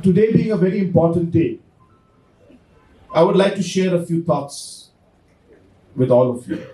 today being a very important day, I would like to share a few thoughts with all of you.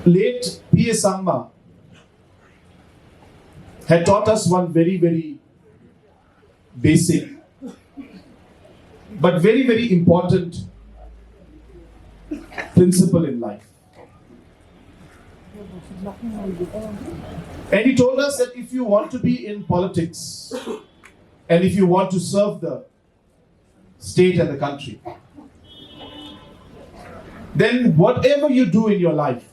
Late P.A. Sangma had taught us one very, very basic but very, very important principle in life. And he told us that if you want to be in politics and if you want to serve the state and the country, then whatever you do in your life,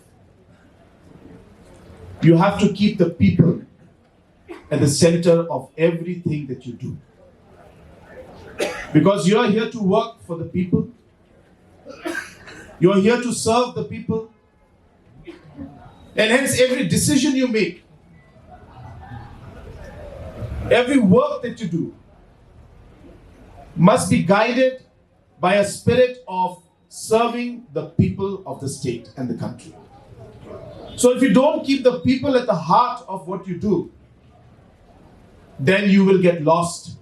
you have to keep the people at the center of everything that you do. Because you are here to work for the people. You are here to serve the people. And hence every decision you make, every work that you do, must be guided by a spirit of serving the people of the state and the country. So if you don't keep the people at the heart of what you do, then you will get lost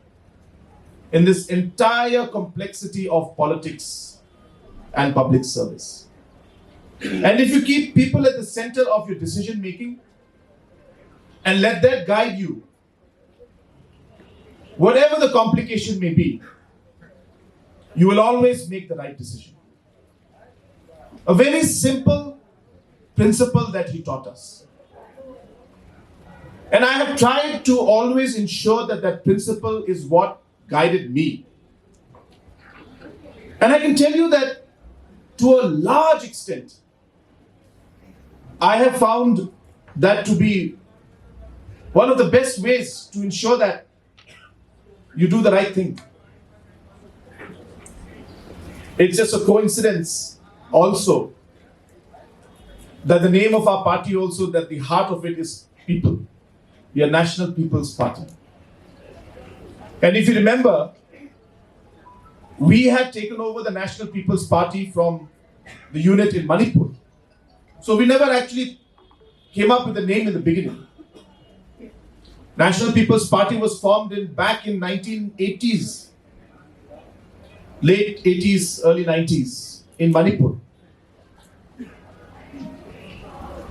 in this entire complexity of politics and public service. And if you keep people at the center of your decision making and let that guide you, whatever the complication may be, you will always make the right decision. A very simple principle that he taught us. And I have tried to always ensure that that principle is what guided me. And I can tell you that to a large extent, I have found that to be one of the best ways to ensure that you do the right thing. It's just a coincidence also that the name of our party also, that the heart of it is people. We are National People's Party. And if you remember, we had taken over the National People's Party from the unit in Manipur. So we never actually came up with the name in the beginning. National People's Party was formed back in 1980s, late 80s, early 90s in Manipur.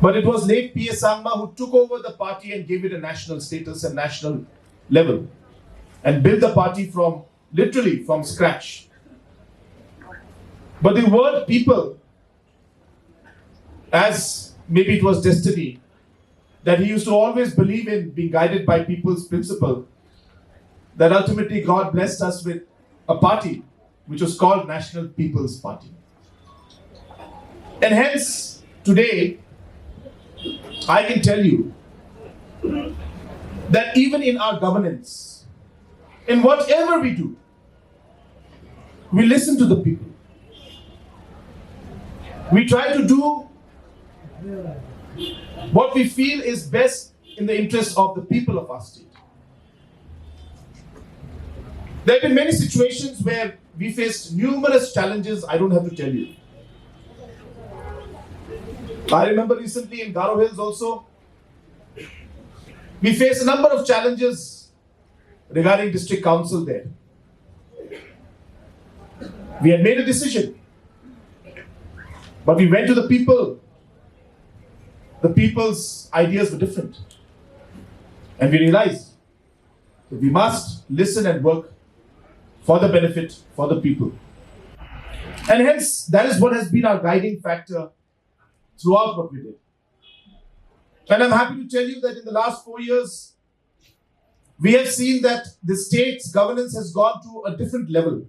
But it was late P.A. Sangma who took over the party and gave it a national status and national level and built the party literally from scratch. But the word people, as maybe it was destiny, that he used to always believe in being guided by people's principle, that ultimately God blessed us with a party which was called National People's Party. And hence, today, I can tell you that even in our governance, in whatever we do, we listen to the people. We try to do what we feel is best in the interest of the people of our state. There have been many situations where we faced numerous challenges, I don't have to tell you. I remember recently in Garo Hills also, we faced a number of challenges regarding district council there. We had made a decision, but we went to the people. The people's ideas were different. And we realized that we must listen and work for the benefit for the people. And hence, that is what has been our guiding factor throughout what we did. And I'm happy to tell you that in the last 4 years, we have seen that the state's governance has gone to a different level.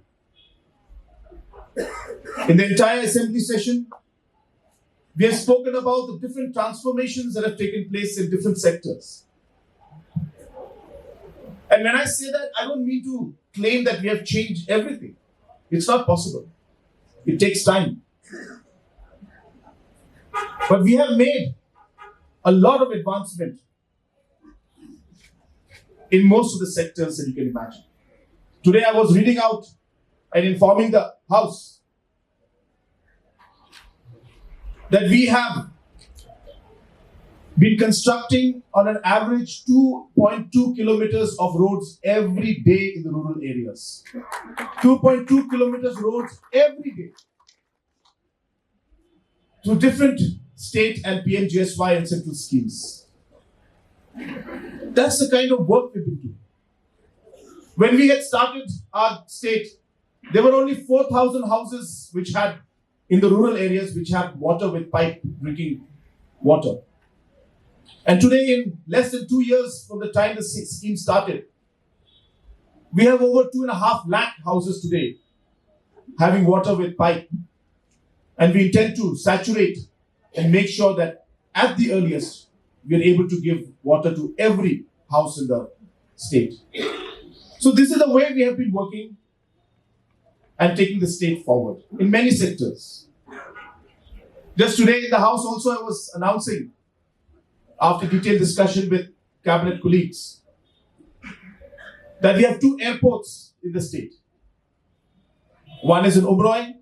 In the entire assembly session, we have spoken about the different transformations that have taken place in different sectors. And when I say that, I don't mean to claim that we have changed everything. It's not possible. It takes time. But we have made a lot of advancement in most of the sectors that you can imagine. Today I was reading out and informing the House that we have been constructing on an average 2.2 kilometers of roads every day in the rural areas. 2.2 kilometers roads every day. Through different state and PMGSY and central schemes. That's the kind of work we've been doing. When we had started our state, there were only 4,000 houses which had, in the rural areas, which had water with pipe drinking water. And today, in less than 2 years from the time the scheme started, we have over 2.5 lakh houses today having water with pipe. And we intend to saturate and make sure that at the earliest, we are able to give water to every house in the state. So this is the way we have been working and taking the state forward in many sectors. Just today in the House also I was announcing, after detailed discussion with cabinet colleagues, that we have 2 airports in the state. One is in Omari,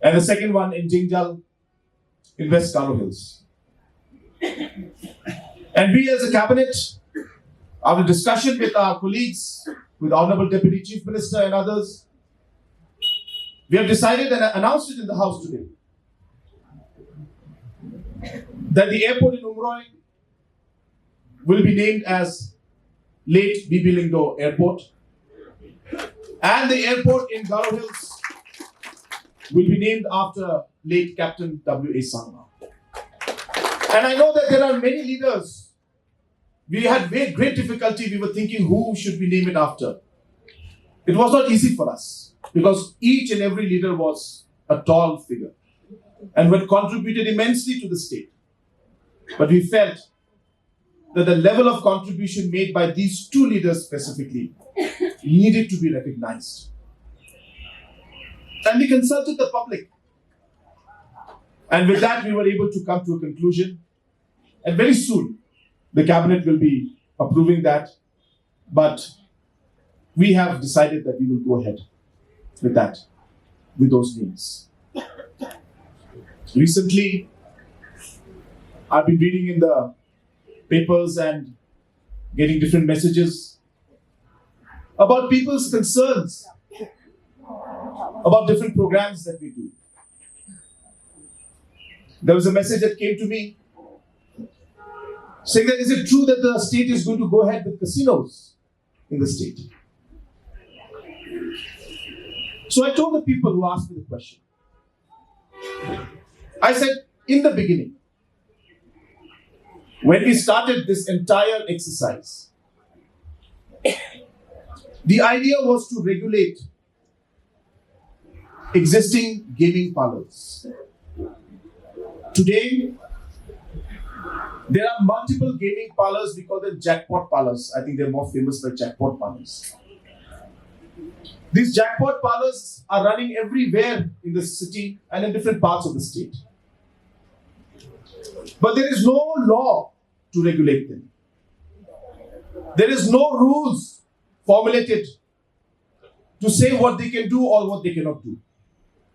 and the second one in Jingjal in West Kano Hills. And we as a cabinet, after discussion with our colleagues, with Honorable Deputy Chief Minister and others, we have decided and announced it in the House today that the airport in Omari will be named as Late Bibi Lingdo Airport, and the airport in Garo Hills will be named after late Captain W.A. Sangma. And I know that there are many leaders. We had great difficulty. We were thinking who should we name it after. It was not easy for us because each and every leader was a tall figure and had contributed immensely to the state. But we felt that the level of contribution made by these 2 leaders specifically needed to be recognized. And we consulted the public. And with that, we were able to come to a conclusion. And very soon, the cabinet will be approving that. But we have decided that we will go ahead with that, with those names. Recently, I've been reading in the papers and getting different messages about people's concerns about different programs that we do. There was a message that came to me saying that is it true that the state is going to go ahead with casinos in the state? So I told the people who asked me the question, I said, in the beginning, when we started this entire exercise, the idea was to regulate existing gaming parlors. Today, there are multiple gaming parlors. We call them jackpot parlors. I think they're more famous by jackpot parlors. These jackpot parlors are running everywhere in the city and in different parts of the state. But there is no law to regulate them. There is no rules formulated to say what they can do or what they cannot do.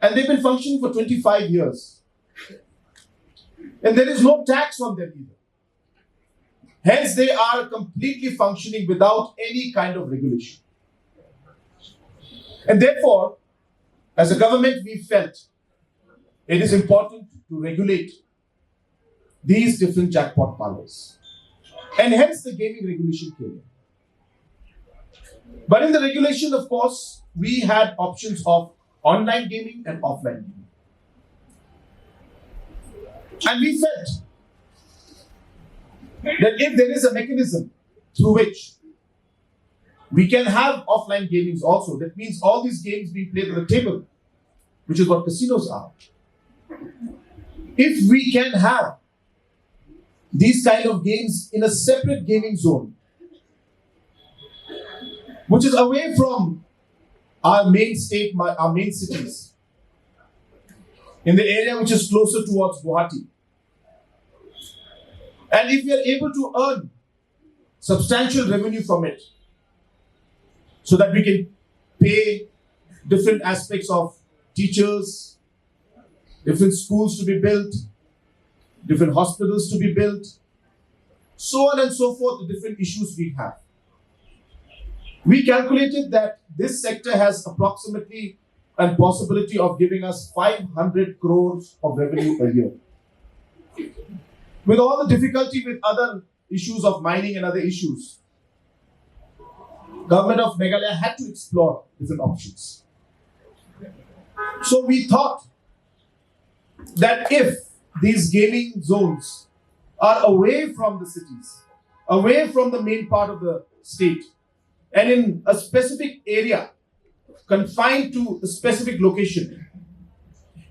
And they've been functioning for 25 years. And there is no tax on them either. Hence, they are completely functioning without any kind of regulation. And therefore, as a government, we felt it is important to regulate these different jackpot parlors. And hence the gaming regulation came in. But in the regulation, of course, we had options of online gaming and offline gaming. And we felt that if there is a mechanism through which we can have offline gamings also, that means all these games being played on the table, which is what casinos are. If we can have these kind of games in a separate gaming zone, which is away from our main state, our main cities, in the area which is closer towards Guwahati. And if we are able to earn substantial revenue from it, so that we can pay different aspects of teachers, different schools to be built, different hospitals to be built, so on and so forth, the different issues we have. We calculated that this sector has approximately a possibility of giving us 500 crores of revenue a year. With all the difficulty with other issues of mining and other issues, government of Meghalaya had to explore different options. So we thought that if these gaming zones are away from the cities, away from the main part of the state, and in a specific area, confined to a specific location,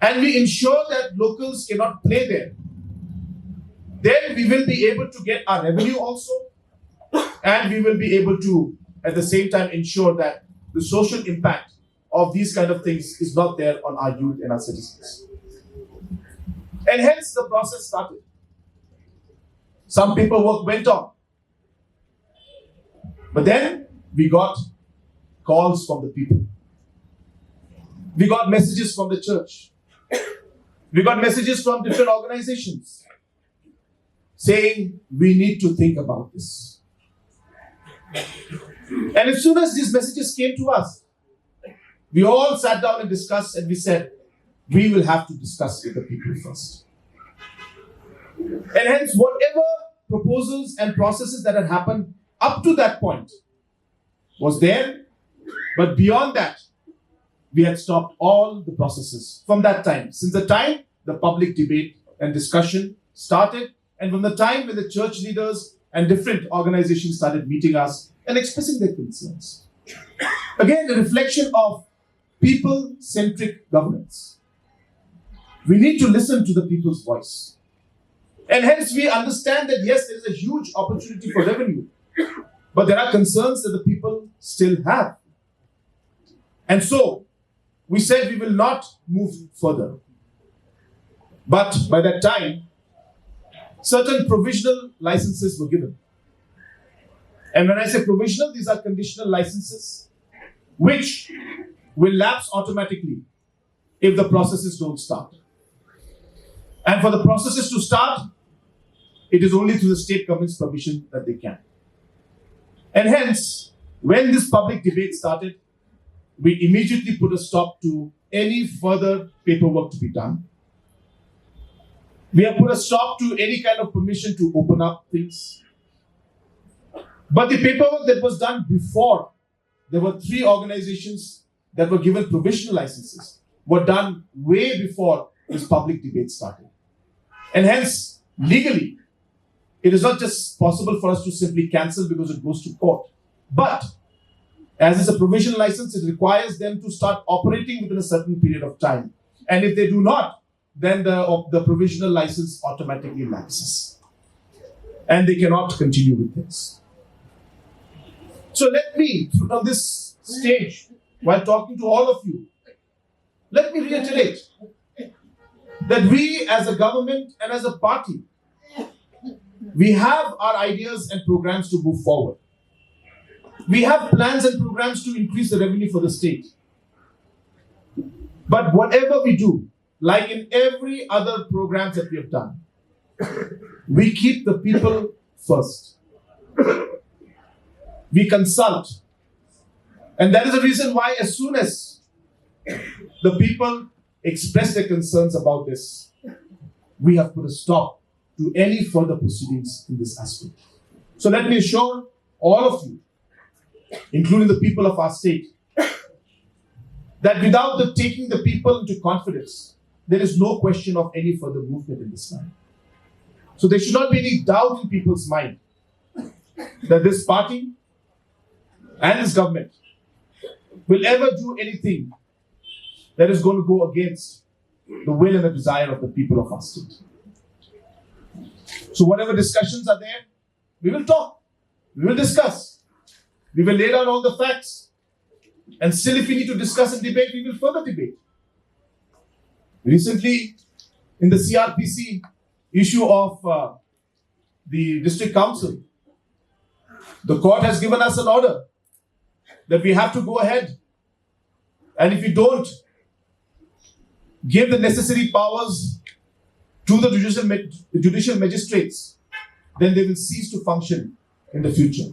and we ensure that locals cannot play there, then we will be able to get our revenue also, and we will be able to, at the same time, ensure that the social impact of these kind of things is not there on our youth and our citizens. And hence the process started. Some paperwork went on. But then we got calls from the people. We got messages from the church. We got messages from different organizations saying we need to think about this. And as soon as these messages came to us, we all sat down and discussed, and we said, we will have to discuss with the people first. And hence, whatever proposals and processes that had happened up to that point was there, but beyond that, we had stopped all the processes from that time. Since the time the public debate and discussion started, and from the time when the church leaders and different organizations started meeting us and expressing their concerns. Again, a reflection of people-centric governance. We need to listen to the people's voice. And hence we understand that yes, there is a huge opportunity for revenue, but there are concerns that the people still have. And so, we said we will not move further. But by that time, certain provisional licenses were given. And when I say provisional, these are conditional licenses, which will lapse automatically if the processes don't start. And for the processes to start, it is only through the state government's permission that they can. And hence, when this public debate started, we immediately put a stop to any further paperwork to be done. We have put a stop to any kind of permission to open up things. But the paperwork that was done before, there were 3 organizations that were given provisional licenses, were done way before this public debate started. And hence, legally, it is not just possible for us to simply cancel because it goes to court. But as it's a provisional license, it requires them to start operating within a certain period of time. And if they do not, then the provisional license automatically lapses. And they cannot continue with this. So let me, on this stage, while talking to all of you, let me reiterate that we as a government and as a party, we have our ideas and programs to move forward. We have plans and programs to increase the revenue for the state. But whatever we do, like in every other program that we have done, we keep the people first. We consult. And that is the reason why as soon as the people express their concerns about this, we have put a stop to any further proceedings in this aspect. So let me assure all of you, including the people of our state, that without taking the people into confidence, there is no question of any further movement in this line. So there should not be any doubt in people's mind that this party and this government will ever do anything that is going to go against the will and the desire of the people of our state. So whatever discussions are there, we will talk, we will discuss, we will lay down all the facts, and still if we need to discuss and debate, we will further debate. Recently, in the CRPC issue of the district council, the court has given us an order that we have to go ahead, and if we don't give the necessary powers to the judicial magistrates, then they will cease to function in the future.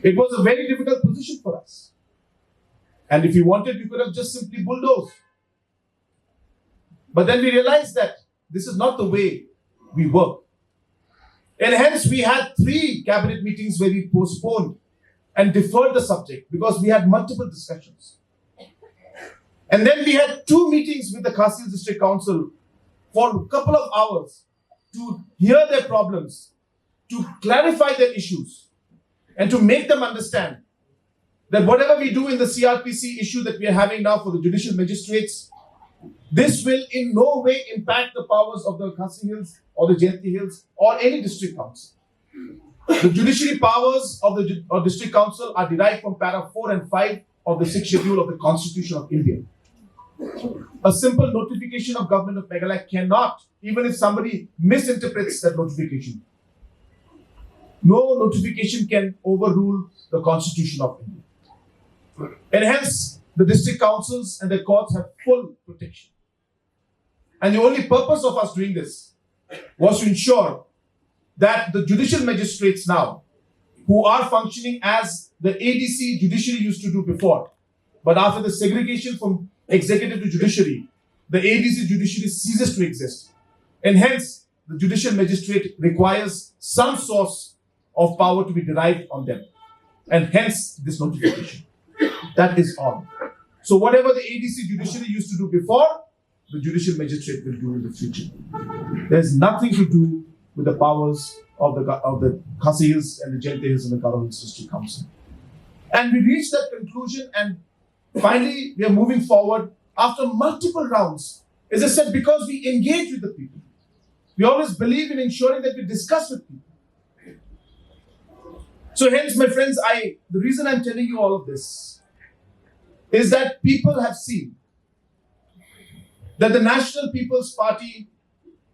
It was a very difficult position for us. And if we wanted, we could have just simply bulldozed. But then we realized that this is not the way we work. And hence we had 3 cabinet meetings where we postponed and deferred the subject because we had multiple discussions. And then we had 2 meetings with the Khasi Hills District Council for a couple of hours to hear their problems, to clarify their issues, and to make them understand that whatever we do in the CRPC issue that we are having now for the judicial magistrates, this will in no way impact the powers of the Khasi Hills or the JHADC Hills or any district council. The judiciary powers of the district council are derived from para 4 and 5 of the 6th schedule of the Constitution of India. A simple notification of government of Meghalaya cannot, even if somebody misinterprets that notification, no notification can overrule the Constitution of India. And hence, the district councils and the courts have full protection. And the only purpose of us doing this was to ensure that the judicial magistrates now, who are functioning as the ADC judiciary used to do before, but after the segregation from executive to judiciary, the ADC judiciary ceases to exist. And hence, the judicial magistrate requires some source of power to be derived on them. And hence, this notification. That is all. So whatever the ADC judiciary used to do before, the judicial magistrate will do in the future. There's nothing to do with the powers of the Khasi Hills and the JHADC Hills and the Garo Hills District Council. And we reached that conclusion, and finally we are moving forward after multiple rounds. As I said, because we engage with the people. We always believe in ensuring that we discuss with people. So hence, my friends, the reason I'm telling you all of this is that people have seen that the National People's Party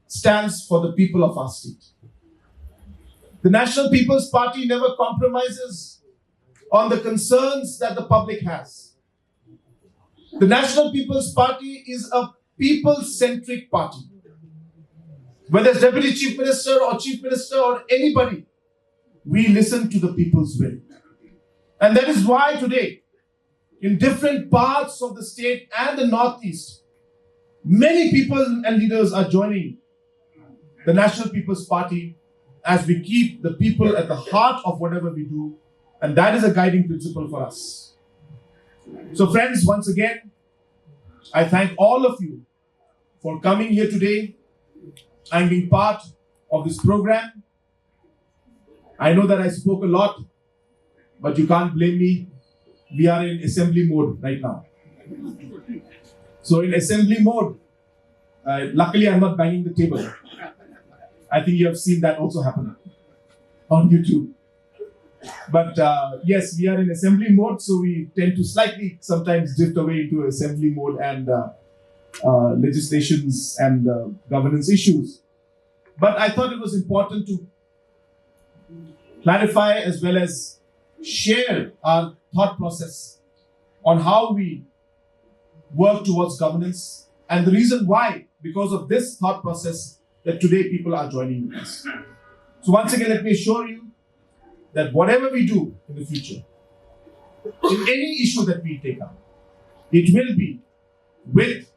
stands for the people of our state. The National People's Party never compromises on the concerns that the public has. The National People's Party is a people-centric party. Whether it's Deputy Chief Minister or Chief Minister or anybody, we listen to the people's will. And that is why today, in different parts of the state and the Northeast, many people and leaders are joining the National People's Party as we keep the people at the heart of whatever we do. And that is a guiding principle for us. So friends, once again, I thank all of you for coming here today and being part of this program. I know that I spoke a lot, but you can't blame me. We are in assembly mode right now. So in assembly mode, luckily I'm not banging the table. I think you have seen that also happen on YouTube. But yes, we are in assembly mode, so we tend to slightly sometimes drift away into assembly mode and legislations and governance issues. But I thought it was important to clarify as well as share our thought process on how we work towards governance, and the reason why, because of this thought process, that today people are joining us. So once again, let me assure you that whatever we do in the future, in any issue that we take up, it will be with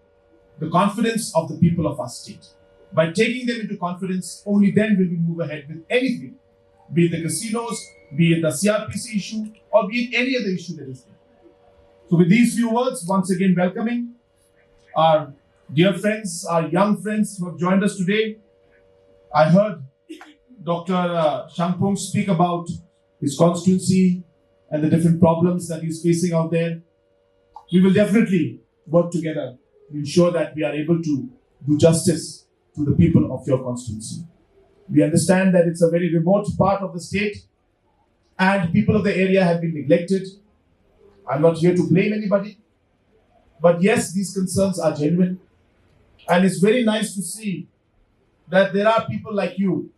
the confidence of the people of our state. By taking them into confidence, only then will we move ahead with anything, be it the casinos, be it the CRPC issue, or be it any other issue that is there. So with these few words, once again welcoming our dear friends, our young friends who have joined us today. I heard Dr. Shangpung speak about his constituency and the different problems that he's facing out there. We will definitely work together to ensure that we are able to do justice to the people of your constituency. We understand that it's a very remote part of the state and people of the area have been neglected. I'm not here to blame anybody, but yes, these concerns are genuine. And it's very nice to see that there are people like you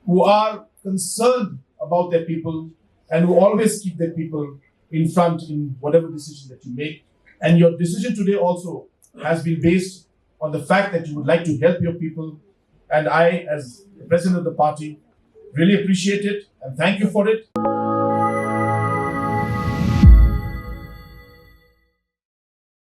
who are concerned about their people and who always keep their people in front in whatever decision that you make. And your decision today also has been based on the fact that you would like to help your people. And I, as the president of the party, really appreciate it and thank you for it.